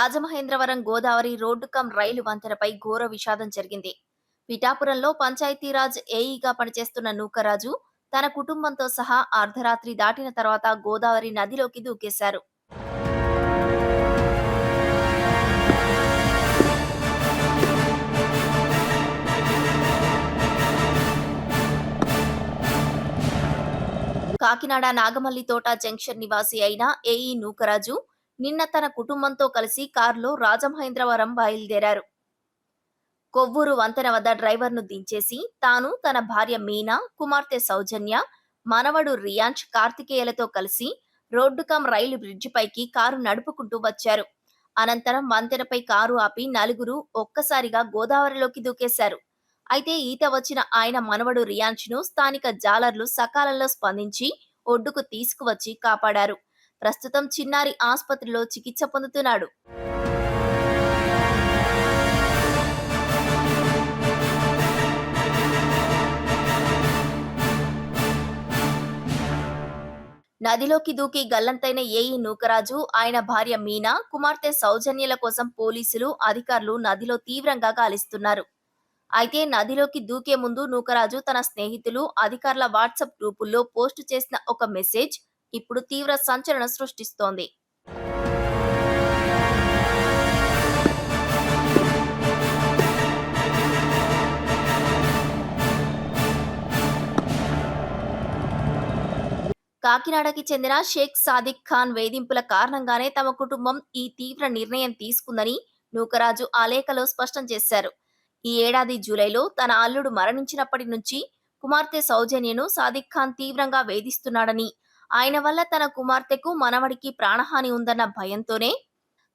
Rajamahendravaram Godavari road cum rail వంతెనపై ఘోర విషాదం జరిగింది. పిఠాపురంలో పంచాయతీరాజ్ ఏఈగా పనిచేస్తున్న నూకరాజు తన కుటుంబంతో సహా అర్ధరాత్రి దాటిన తర్వాత గోదావరి నదిలోకి దూకేశారు. కాకినాడ నాగమల్లి తోట జంక్షన్ నివాసి అయిన ఏఈ నూకరాజు నిన్న తన కుటుంబంతో కలిసి కారులో రాజమహేంద్రవరం బయలుదేరారు. కొవ్వూరు వంతెన వద్ద డ్రైవర్ను దించేసి తాను, తన భార్య మీనా, కుమార్తె సౌజన్య, మనవడు రియాంష్ కార్తికేయలతో కలిసి రోడ్డు కమ్ రైలు బ్రిడ్జి పైకి కారు నడుపుకుంటూ వచ్చారు. అనంతరం వంతెనపై కారు ఆపి నలుగురు ఒక్కసారిగా గోదావరిలోకి దూకేశారు. అయితే ఈత వచ్చిన ఆయన మనవడు రియాన్ష్ ను స్థానిక జాలర్లు సకాలంలో స్పందించి ఒడ్డుకు తీసుకువచ్చి కాపాడారు. ప్రస్తుతం చిన్నారి ఆసుపత్రిలో చికిత్స పొందుతున్నాడు. నదిలోకి దూకి గల్లంతైన ఏఈ నూకరాజు, ఆయన భార్య మీనా, కుమార్తె సౌజన్యల కోసం పోలీసులు, అధికారులు నదిలో తీవ్రంగా గాలిస్తున్నారు. అయితే నదిలోకి దూకే ముందు నూకరాజు తన స్నేహితులు, అధికారుల వాట్సాప్ గ్రూపుల్లో పోస్టు చేసిన ఒక మెసేజ్ ఇప్పుడు తీవ్ర సంచలనం సృష్టిస్తోంది. కాకినాడకి చెందిన షేక్ సాదిక్ ఖాన్ వేధింపుల కారణంగానే తమ కుటుంబం ఈ తీవ్ర నిర్ణయం తీసుకుందని నూకరాజు ఆ లేఖలో స్పష్టం చేశారు. ఈ ఏడాది జూలైలో తన అల్లుడు మరణించినప్పటి నుంచి కుమార్తె సౌజన్యను సాదిక్ ఖాన్ తీవ్రంగా వేధిస్తున్నాడని, ఆయన వల్ల తన కుమార్తెకు, మనవడికి ప్రాణహాని ఉందన్న భయంతోనే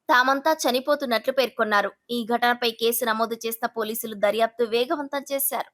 తామంతా చనిపోతున్నట్లు పేర్కొన్నారు. ఈ ఘటనపై కేసు నమోదు చేసిన పోలీసులు దర్యాప్తు వేగవంతం చేశారు.